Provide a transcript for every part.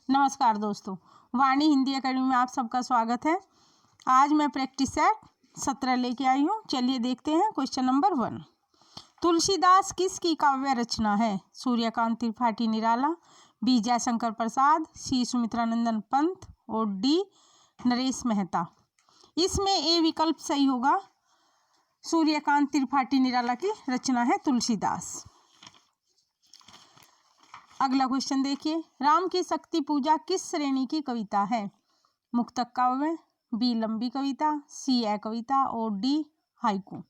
नमस्कार दोस्तों, वाणी हिंदी एकेडमी में आप सबका स्वागत है। आज मैं प्रैक्टिस सेट 17 लेके आई हूँ। चलिए देखते हैं क्वेश्चन नंबर 1। तुलसीदास किसकी काव्य रचना है? सूर्यकांत त्रिपाठी निराला, बी जयशंकर प्रसाद, सी सुमित्रानंदन पंत और डी नरेश मेहता। इसमें ए विकल्प सही होगा। सूर्यकांत त्रिपाठी निराला की रचना है तुलसीदास। अगला क्वेश्चन देखिए, राम की शक्ति पूजा किस श्रेणी की कविता है? मुक्तक काव्य, बी लंबी कविता, सी ए कविता और डी हाइकू।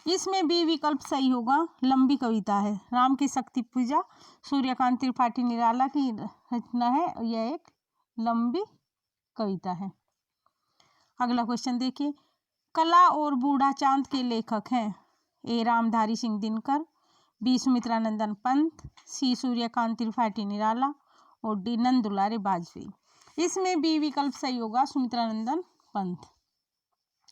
इसमें बी विकल्प सही होगा, लंबी कविता है। राम की शक्ति पूजा सूर्यकांत त्रिपाठी निराला की रचना है, यह एक लंबी कविता है। अगला क्वेश्चन देखिए, कला और बूढ़ा चांद के लेखक हैं? ए रामधारी सिंह दिनकर, बी सुमित्रानंदन पंत, सी सूर्यकांत त्रिपाठी निराला और डी नंदुलारे बाजपेयी। इसमें बी विकल्प सही होगा, सुमित्रानंदन पंत।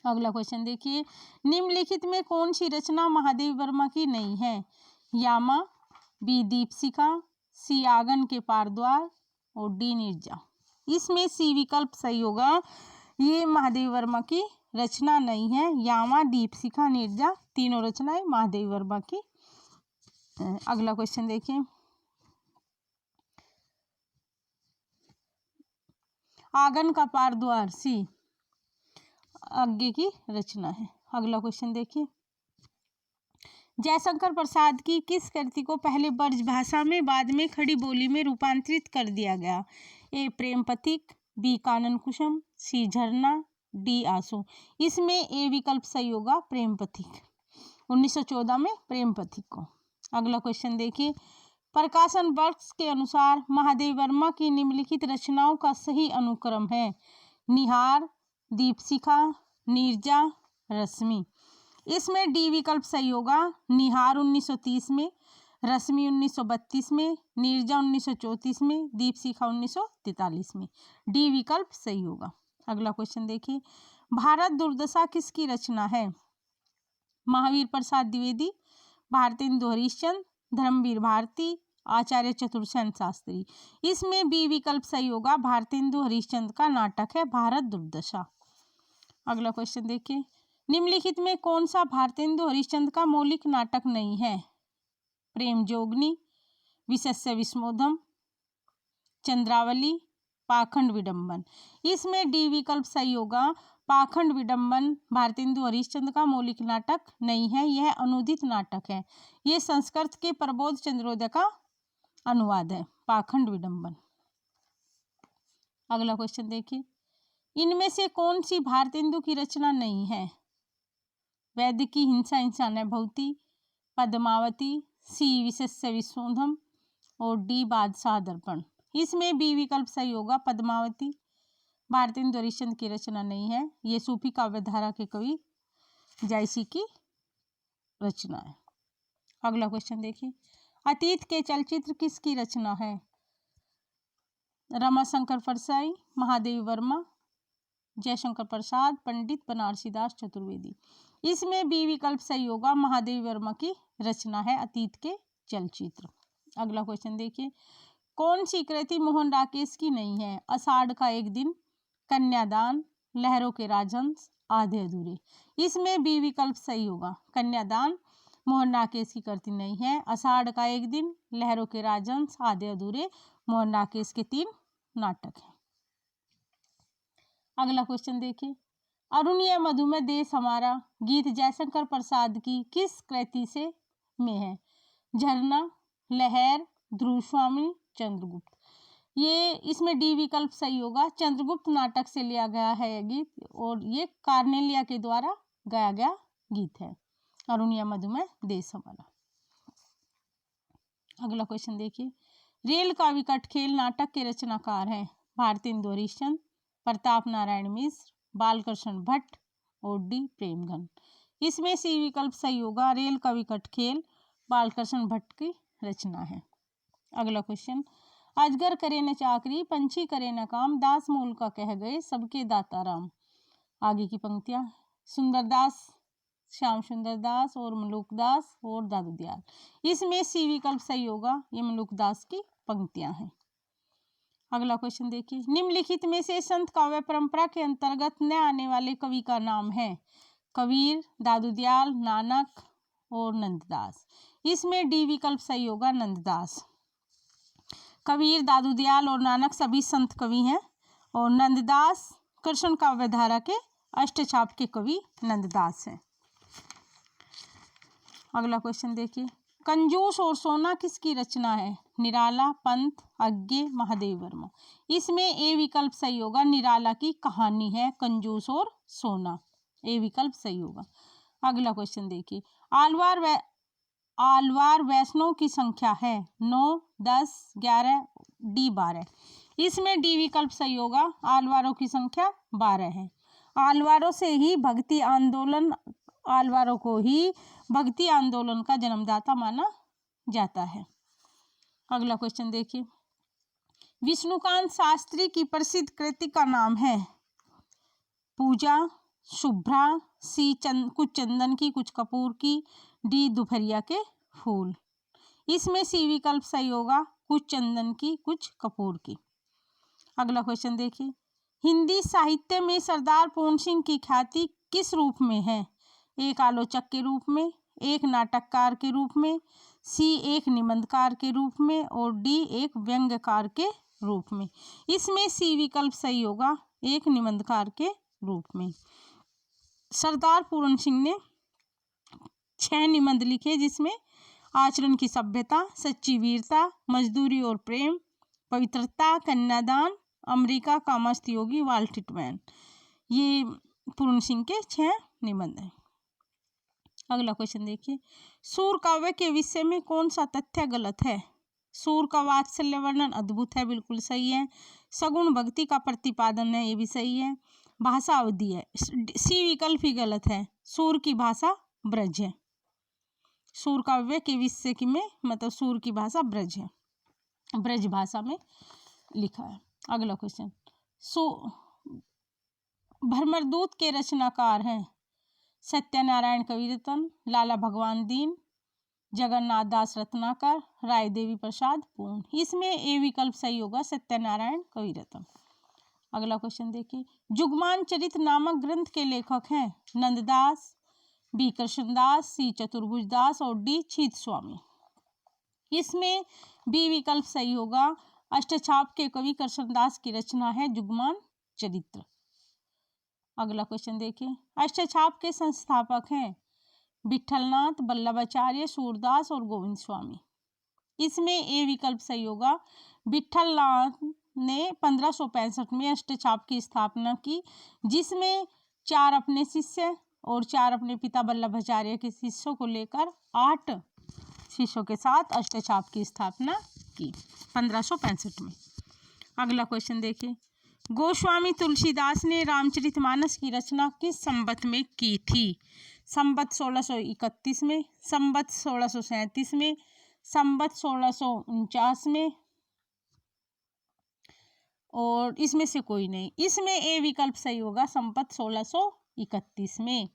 अगला क्वेश्चन देखिए, निम्नलिखित में कौन सी रचना महादेव वर्मा की नहीं है? यामा, बी दीपशिखा, सी आंगन के पार द्वार और डी निर्जा। इसमें सी विकल्प सही होगा, ये महादेव वर्मा की रचना नहीं है। यामा, दीपशिखा, निर्जा तीनों रचनाएं महादेव वर्मा की। अगला क्वेश्चन देखिए, आंगन का पार द्वार सी आगे की रचना है। अगला क्वेश्चन देखिए, जयशंकर प्रसाद की किस कृति को पहले ब्रज भाषा में बाद में खड़ी बोली में रूपांतरित कर दिया गया? ए प्रेम पथिक, बी कानन कुसुम, सी झरना, डी आंसू। इसमें ए विकल्प सही होगा, प्रेम पथिक। 1914 में प्रेम पथिक को। अगला क्वेश्चन देखिए, प्रकाशन वर्ष के अनुसार महादेव वर्मा की निम्नलिखित रचनाओं का सही अनुक्रम है? निहार, दीपशिखा, नीरजा, रश्मि। इसमें डी विकल्प सही होगा, निहार 1930 में, रश्मि 1932 में, नीरजा 1934 में, दीपशिखा 1943 में। डी विकल्प सही होगा। अगला क्वेश्चन देखिए, भारत दुर्दशा किसकी रचना है? महावीर प्रसाद द्विवेदी, भारतेंदु हरिश्चंद्र, धर्मवीर भारती, आचार्य चतुर्सेन शास्त्री। इसमें बी विकल्प सही होगा, भारतेंदु हरिश्चंद्र का नाटक है भारत दुर्दशा। अगला क्वेश्चन देखिए, निम्नलिखित में कौन सा भारतेंदु हरिश्चंद्र का मौलिक नाटक नहीं है? प्रेम जोगनी, विशस्य विस्मोधम, चंद्रावली, पाखंड विडंबन। इसमें डी विकल्प सही होगा, पाखंड विडंबन भारतेंदु हरिश्चंद्र का मौलिक नाटक नहीं है, यह अनुदित नाटक है। यह संस्कृत के प्रबोध चंद्रोदय का अनुवाद है, पाखंड विडंबन। अगला क्वेश्चन देखिए, इनमें से कौन सी भारतेंदु की रचना नहीं है? वैदिकी हिंसा हिंसा न भवती, पद्मावती, सी विशस्य विस्मोधम और डी बादशाह दर्पण। इसमें बी विकल्प सही होगा, पद्मावती भारतेंदु हरिश्चंद्र की रचना नहीं है, ये सूफी काव्यधारा के कवि जायसी की रचना है। अगला क्वेश्चन देखिए, अतीत के चलचित्र किसकी रचना है? रमाशंकर परसाई, महादेव वर्मा, जयशंकर प्रसाद, पंडित बनारसी दास चतुर्वेदी। इसमें बी विकल्प सही होगा, महादेव वर्मा की रचना है अतीत के चलचित्र। अगला क्वेश्चन देखिए, कौन सी कृति मोहन राकेश की नहीं है? आषाढ़ का एक दिन, कन्यादान, लहरों के राजहंस, आधे अधूरे। इसमें बी विकल्प सही होगा, कन्यादान मोहन राकेश की कृति नहीं है। आषाढ़ का एक दिन, लहरों के राजहंस, आधे अधूरे मोहन राकेश के 3 नाटक हैं। अगला क्वेश्चन देखिए, अरुणिया मधुमेह देश हमारा गीत जयशंकर प्रसाद की किस कृति से में है? झरना, लहर, ध्रुव स्वामी, चंद्रगुप्त। ये इसमें डी विकल्प सही होगा, चंद्रगुप्त नाटक से लिया गया है यह गीत और ये कार्नेलिया के द्वारा गाया गया गीत है, अरुणिया मधुमेह देश हमारा। अगला क्वेश्चन देखिए, रेल का विकट खेल नाटक के रचनाकार हैं? भारतेंदु हरिश्चंद्र, प्रताप नारायण मिश्र, बालकृष्ण भट्ट और डी प्रेमघन। इसमें सी विकल्प सही होगा, रेल का विकट खेल बालकृष्ण भट्ट की रचना है। अगला क्वेश्चन, अजगर करे न चाकरी, पंछी करे न काम, दास मूल का कह गए सबके दाता राम। आगे की पंक्तियां, सुंदरदास, श्याम सुंदर दास और मलुक दास और दादू दयाल। इसमें सी विकल्प सही होगा, ये मलुक दास की पंक्तियां हैं। अगला क्वेश्चन देखिए, निम्नलिखित में से संत काव्य परंपरा के अंतर्गत न आने वाले कवि का नाम है। कबीर, दादू दयाल, नानक और नंददास। इसमें डी विकल्प सही होगा, नंददास। कबीर, दादू दयाल और नानक सभी संत कवि हैं और नंददास कृष्ण काव्य धारा के अष्टछाप के कवि नंददास हैं। अगला क्वेश्चन देखिए, कंजूस और सोना किसकी रचना है। निराला, पंत, अज्ञे, महादेव वर्मा। इसमें ए विकल्प सही होगा, निराला की कहानी है कंजूस और सोना, ए विकल्प सही होगा। अगला क्वेश्चन देखिए, आलवार वैष्णव की संख्या है 9, 10, 11, डी 12। इसमें डी विकल्प सही होगा, आलवारों की संख्या 12 है। आलवारों को ही भक्ति आंदोलन का जन्मदाता माना जाता है। अगला क्वेश्चन देखिए, विष्णुकांत शास्त्री की प्रसिद्ध कृति का नाम है। पूजा, शुभ्रा, सी कुछ चंदन की, कुछ कपूर की, डी दोपहरिया के फूल। इसमें सी विकल्प सही होगा, कुछ चंदन की, कुछ कपूर की। अगला क्वेश्चन देखिए, हिंदी साहित्य में सरदार पूर्ण सिंह की ख्याति किस रूप में है। एक आलोचक के रूप में, एक नाटककार के रूप में, सी एक निबंधकार के रूप में और डी एक व्यंग्यकार के रूप में। इसमें सी विकल्प सही होगा, एक निबंधकार के रूप में। सरदार पूर्ण सिंह ने 6 निबंध लिखे, जिसमें आचरण की सभ्यता, सच्ची वीरता, मजदूरी और प्रेम, पवित्रता, कन्यादान, अमेरिका का मस्त योगी, वाल्टिट मैन, ये पूर्ण सिंह के 6 निबंध हैं। अगला क्वेश्चन देखिए, सूर काव्य के विषय में कौन सा तथ्य गलत है। सूर का वात्सल्य वर्णन अद्भुत है, बिल्कुल सही है। सगुण भक्ति का प्रतिपादन है, ये भी सही है। भाषा अवधि है, सी विकल्प ही गलत है। सूर की भाषा ब्रज है। सूर काव्य के विषय की में मतलब सूर की भाषा ब्रज है, ब्रज भाषा में लिखा है। अगला क्वेश्चन, भ्रमरदूत के रचनाकार हैं। सत्यनारायण कविरत्न, लाला भगवान दीन, जगन्नाथ दास रत्नाकर, राय देवी प्रसाद पूर्ण। इसमें ए विकल्प सही होगा, सत्यनारायण कविरत्न। अगला क्वेश्चन देखिए, जुगमान चरित नामक ग्रंथ के लेखक हैं। नंददास, बी कृष्णदास, सी चतुर्भुज दास और डी छीत स्वामी। इसमें बी विकल्प सही होगा, अष्टछाप के कवि कृष्णदास की रचना है जुगमान चरित्र। अगला क्वेश्चन देखिए, अष्टछाप के संस्थापक हैं विठलनाथ, वल्लभाचार्य, सूरदास और गोविंद स्वामी। इसमें ए विकल्प सही होगा, विठलनाथ ने 1565 में अष्टछाप की स्थापना की, जिसमें 4 अपने शिष्य और 4 अपने पिता वल्लभाचार्य के शिष्यों को लेकर 8 शिष्यों के साथ अष्टछाप की स्थापना की 1565 में। अगला क्वेश्चन देखिए, गोस्वामी तुलसीदास ने रामचरितमानस की रचना किस संवत में की थी। संवत 1631 में, संवत 1637 में, संवत 1649 में और इसमें से कोई नहीं। इसमें ए विकल्प सही होगा, संवत 1631 में।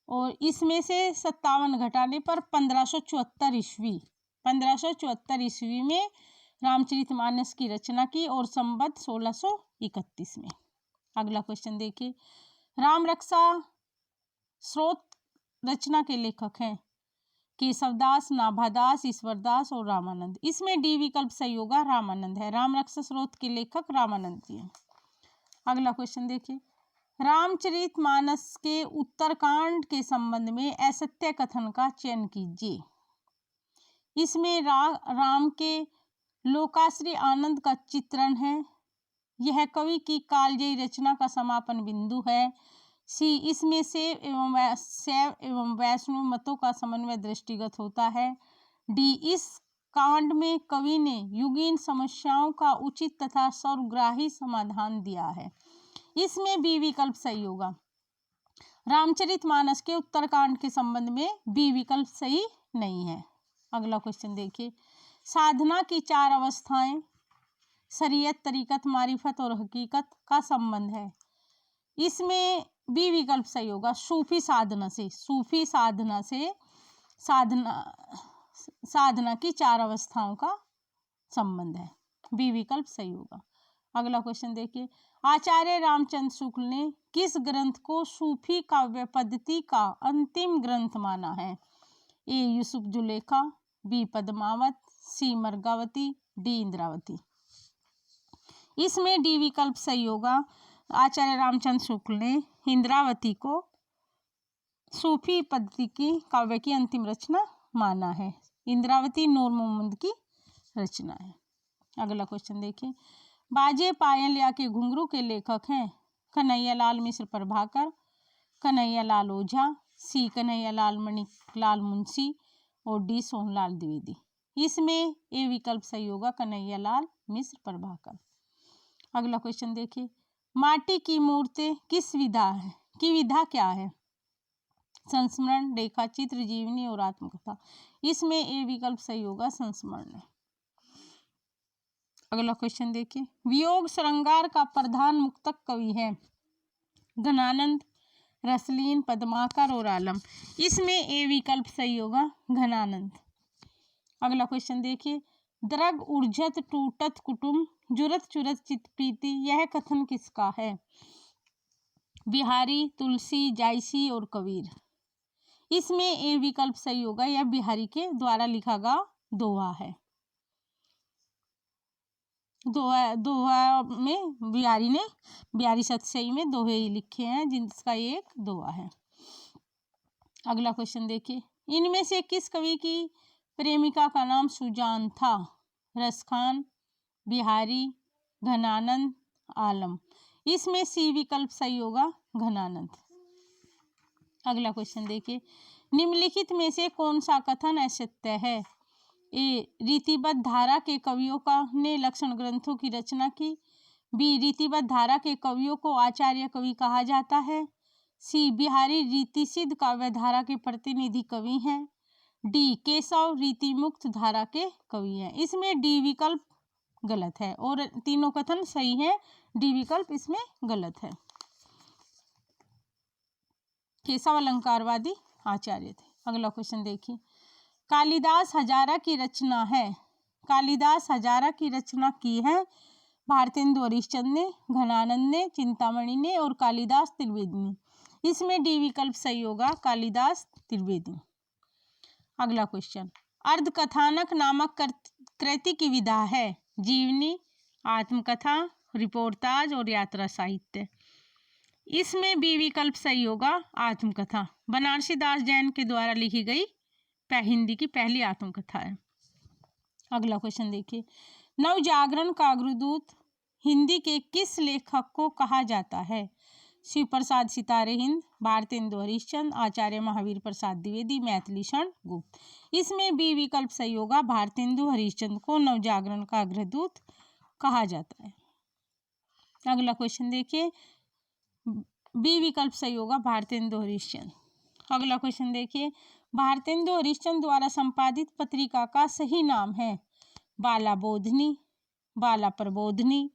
और इसमें से 57 घटाने पर 1574 ईस्वी में रामचरितमानस की रचना की और संवत 1631 में। अगला क्वेश्चन देखिए, राम रक्षा स्रोत रचना के लेखक हैं केशवदास, नाभादास, ईश्वरदास और रामानंद। इसमें डी विकल्प सही होगा, रामानंद है। राम रक्षा स्रोत के लेखक रामानंद जी हैं। अगला क्वेश्चन देखिए, रामचरितमानस के उत्तरकांड के संबंध में असत्य कथन का चयन कीजिए। इसमें राम के लोकाश्रय आनंद का चित्रण है। यह कवि की कालजयी रचना का समापन बिंदु है। सी इसमें शैव एवं वैष्णव मतों का समन्वय दृष्टिगत होता है। डी इस कांड में कवि ने युगीन समस्याओं का उचित तथा सर्वग्राही समाधान दिया है। इसमें बी विकल्प सही होगा। रामचरितमानस के उत्तरकांड के संबंध में बी विकल्प सही नहीं है। अगला क्वेश्चन देखिए, साधना की 4 अवस्थाएं शरीयत, तरीकत, मारिफत और हकीकत का संबंध है। इसमें बी विकल्प सही होगा, सूफी साधना से साधना की 4 अवस्थाओं का संबंध है, बी विकल्प सही होगा। अगला क्वेश्चन देखिए, आचार्य रामचंद्र शुक्ल ने किस ग्रंथ को सूफी काव्य पद्धति का अंतिम ग्रंथ माना है? ए यूसुफ जुलेखा, बी पद्मावत, सी मर्गावती, डी इंद्रावती। इसमें डी विकल्प सही होगा। आचार्य रामचंद्र शुक्ल ने इंद्रावती को सूफी पद्धति की काव्य की अंतिम रचना माना है। इंद्रावती नूर मोहम्मद की रचना है। अगला क्वेश्चन देखिए, बाजे पायल या के घुंघरू के लेखक हैं? कन्हैयालाल मिश्र प्रभाकर, कन्हैयालाल ओझा, सी कन्हैयालाल मणिलाल मुंशी और डी सोहनलाल द्विवेदी। इसमें ए विकल्प सही होगा, कन्हैयालाल मिश्र प्रभाकर। अगला क्वेश्चन देखिए, माटी की मूर्ति किस विधा है की विधा क्या है? संस्मरण, रेखा चित्र, जीवनी और आत्मकथा। इसमें ए विकल्प सही होगा, संस्मरण। अगला क्वेश्चन देखिए, वियोग श्रृंगार का प्रधान मुक्तक कवि है? घनानंद, रसलीन, पद्माकर और आलम। इसमें ए विकल्प सही होगा, घनानंद। अगला क्वेश्चन देखिए, द्रग उर्जत टूटत कुटुम जुरत चुरत चित प्रीति, यह कथन किसका है? बिहारी, तुलसी, जायसी और कबीर। इसमें ए विकल्प सही होगा, यह बिहारी के द्वारा लिखा गया दोहा है। दोहा में बिहारी सतसई में दोहे ही लिखे हैं, जिसका एक दोहा है। अगला क्वेश्चन देखिए, इनमें से किस कवि की प्रेमिका का नाम सुजान था? रसखान, बिहारी, घनानंद, आलम। इसमें सी विकल्प सही होगा, घनानंद। अगला क्वेश्चन देखिए, निम्नलिखित में से कौन सा कथन असत्य है? ए रीतिबद्ध धारा के कवियों का ने लक्षण ग्रंथों की रचना की, बी रीतिबद्ध धारा के कवियों को आचार्य कवि कहा जाता है, सी बिहारी रीतिसिद्ध काव्य धारा के प्रतिनिधि कवि हैं, डी केशव रीति मुक्त धारा के कवि हैं। इसमें डी विकल्प गलत है और तीनों कथन सही है, डी विकल्प इसमें गलत है। केशव अलंकारवादी आचार्य थे। अगला क्वेश्चन देखिए, कालिदास हजारा की रचना है? कालिदास हजारा की रचना की है भारतेंदु हरिश्चंद्र ने, घनानंद ने, चिंतामणि ने और कालिदास त्रिवेदी ने। इसमें डी विकल्प सही होगा, कालिदास त्रिवेदी। अगला क्वेश्चन, अर्धकथानक नामक कृति की विधा है? जीवनी, आत्मकथा, रिपोर्टाज और यात्रा साहित्य। इसमें बी विकल्प सही होगा, आत्मकथा। बनारसी दास जैन के द्वारा लिखी गई हिंदी की पहली आत्मकथा है। अगला क्वेश्चन देखिए, नवजागरण का अग्रदूत हिंदी के किस लेखक को कहा जाता है? शिव प्रसाद सितारे हिंद, भारतेंदु हरिश्चंद्र, आचार्य महावीर प्रसाद द्विवेदी, मैथिली शरण गुप्त। इसमें बी विकल्प सही होगा, भारतेंदु हरिश्चंद्र को नवजागरण का अग्रदूत कहा जाता है। अगला क्वेश्चन देखिए, बी विकल्प सही होगा, भारतेंदु हरिश्चंद्र। अगला क्वेश्चन देखिए, भारतेंदु हरिश्चंद्र द्वारा संपादित पत्रिका का सही नाम है? बाला बोधनी, बाला प्रबोधनी,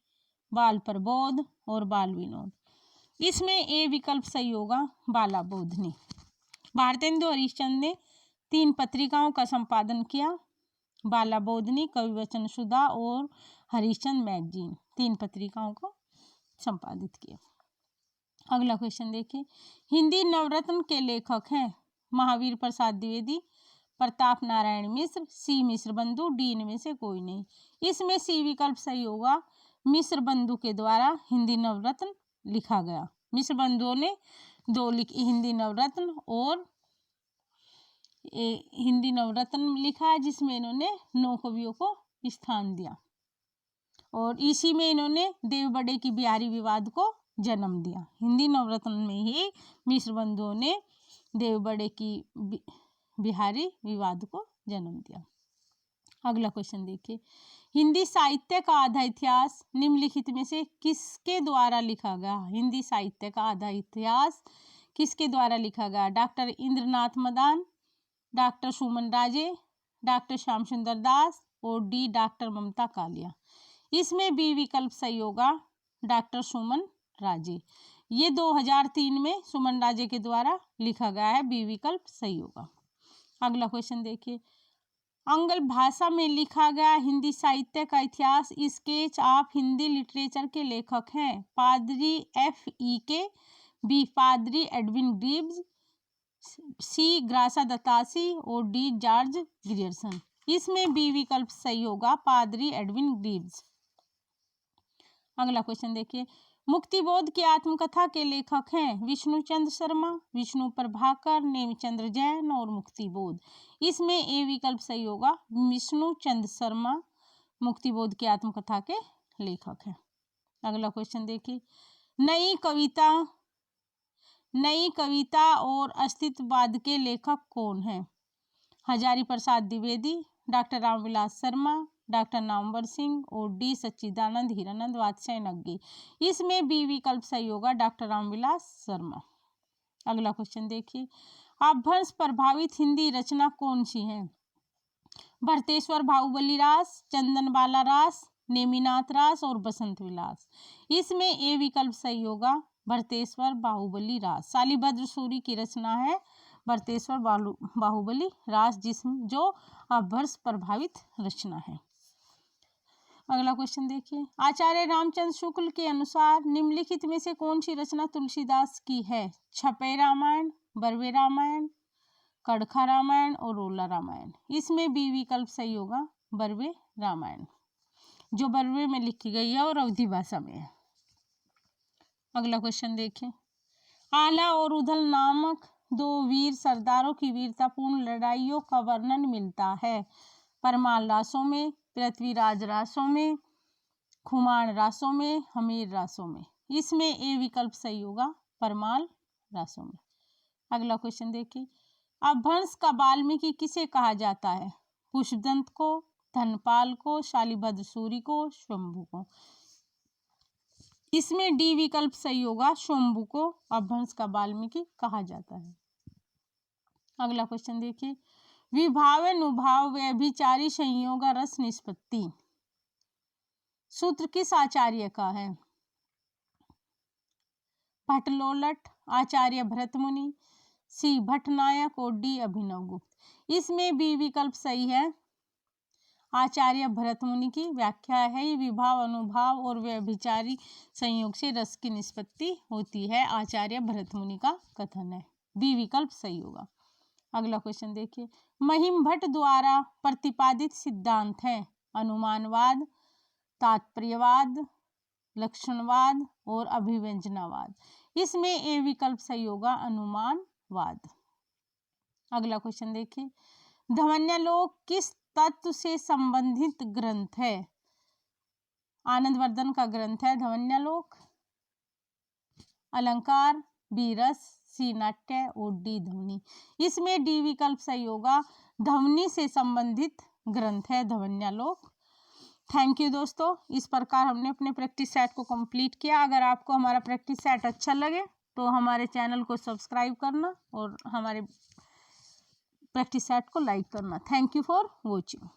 बाल प्रबोध और बाल विनोद। इसमें ए विकल्प सही होगा, बाला बोधनी। भारतेंदु हरिश्चंद्र ने 3 पत्रिकाओं का संपादन किया, बाला बोधनी, कविवचन सुधा और हरिश्चंद्र मैगजीन। 3 पत्रिकाओं को संपादित किया। अगला क्वेश्चन देखिए, हिंदी नवरत्न के लेखक हैं? महावीर प्रसाद द्विवेदी, प्रताप नारायण मिश्र, सी मिश्र बंधु, डी इनमें से कोई नहीं। इसमें सी विकल्प सही होगा, मिश्र बंधु के द्वारा हिंदी नवरत्न लिखा गया। मिश्र बंधुओं ने 2 हिंदी नवरत्न और हिंदी नवरत्न लिखा है, जिसमें इन्होंने 9 कवियों को स्थान दिया और इसी में इन्होंने देवबड़े की बिहारी विवाद को जन्म दिया। हिंदी नवरत्न में ही मिश्र बंधुओं ने देवबड़े की बिहारी विवाद को जन्म दिया। अगला क्वेश्चन देखिए, हिंदी साहित्य का आधा इतिहास निम्नलिखित में से किसके द्वारा लिखा गया? हिंदी साहित्य का आधा इतिहास किसके द्वारा लिखा गया? डॉक्टर इंद्रनाथ मदान, डॉक्टर सुमन राजे, डॉक्टर श्याम सुंदर दास और डी डॉक्टर ममता कालिया। इसमें बी विकल्प सही होगा, डॉक्टर सुमन राजे। ये 2003 में सुमन राजे के द्वारा लिखा गया है, बी विकल्प सही होगा। अगला क्वेश्चन देखिए, आंग्ल भाषा में लिखा गया हिंदी साहित्य का इतिहास स्केच ऑफ हिंदी लिटरेचर के लेखक हैं पादरी F.E.K, बी पादरी एडविन ग्रीव्स, सी ग्रासा दत्तासी और डी जॉर्ज ग्रियर्सन। इसमें बी विकल्प सही होगा, पादरी एडविन ग्रीव्स। अगला क्वेश्चन देखिए, मुक्तिबोध की आत्मकथा के लेखक हैं विष्णुचंद्र शर्मा, विष्णु प्रभाकर, नेमिचंद्र जैन और मुक्तिबोध। इसमें ए विकल्प सही होगा, विष्णुचंद्र शर्मा मुक्तिबोध की आत्मकथा के लेखक हैं। अगला क्वेश्चन देखिए, नई कविता और अस्तित्ववाद के लेखक कौन हैं? हजारी प्रसाद द्विवेदी, डॉक्टर रामविलास शर्मा, डॉक्टर नामवर सिंह और डी सच्चिदानंद हीरानंद वात्स्यायन नग्गे। इसमें बी विकल्प सही होगा, डॉक्टर रामविलास शर्मा। अगला क्वेश्चन देखिए, अपभ्रंश प्रभावित हिंदी रचना कौन सी है? भरतेश्वर बाहुबली रास, चंदन बाला रास, नेमिनाथ रास और बसंत विलास। इसमें ए विकल्प सही होगा, भरतेश्वर बाहुबली रास। शालिभद्र सूरी की रचना है भरतेश्वर बाहुबली रास, जो अपभ्रंश प्रभावित रचना है। अगला क्वेश्चन देखिए, आचार्य रामचंद्र शुक्ल के अनुसार निम्नलिखित में से कौन सी रचना तुलसीदास की है? छपे रामायण, बरवे रामायण, कड़खा रामायण और रोला रामायण। इसमें बी विकल्प सही होगा, बरवे रामायण, जो बरवे में लिखी गई है और अवधी भाषा में है। अगला क्वेश्चन देखिए, आला और उधल नामक दो वीर सरदारों की वीरतापूर्ण लड़ाइयों का वर्णन मिलता है परमाल रासों में, पृथ्वीराज रासों में, खुमान रासों में, हमीर रासों में। इसमें ए विकल्प सही होगा, परमाल रासों में। अगला क्वेश्चन देखिए, अपभ्रंश का वाल्मीकि किसे कहा जाता है? पुष्पदंत को, धनपाल को, शालिभद्र सूरी को, शंभु को। इसमें डी विकल्प सही होगा, शंभु को अपभ्रंश का वाल्मीकि कहा जाता है। अगला क्वेश्चन देखिए, विभावानुभाव व्यभिचारी संयोग रस निष्पत्ति सूत्र किस आचार्य का है? भट्टलोलट, आचार्य भरतमुनि, सी भट्टनायक और डी अभिनवगुप्त। इसमें बी विकल्प सही है, आचार्य भरतमुनि की व्याख्या है विभाव अनुभाव और व्यभिचारी संयोग से रस की निष्पत्ति होती है, आचार्य भरतमुनि का कथन है, बी विकल्प सही होगा। अगला क्वेश्चन देखिए, महिम भट्ट द्वारा प्रतिपादित सिद्धांत है अनुमानवाद, तात्पर्यवाद, लक्षणवाद और अभिव्यंजनावाद। इसमें ए विकल्प सही होगा, अनुमानवाद। अगला क्वेश्चन देखिए, ध्वन्यालोक किस तत्व से संबंधित ग्रंथ है? आनंदवर्धन का ग्रंथ है ध्वन्यालोक। अलंकार, बी रस, सी नाट्य और डी ध्वनि। इसमें डी विकल्प सही होगा, ध्वनि से संबंधित ग्रंथ है ध्वन्यालोक। थैंक यू दोस्तों, इस प्रकार हमने अपने प्रैक्टिस सेट को कंप्लीट किया। अगर आपको हमारा प्रैक्टिस सेट अच्छा लगे तो हमारे चैनल को सब्सक्राइब करना और हमारे प्रैक्टिस सेट को लाइक करना। Thank you for watching.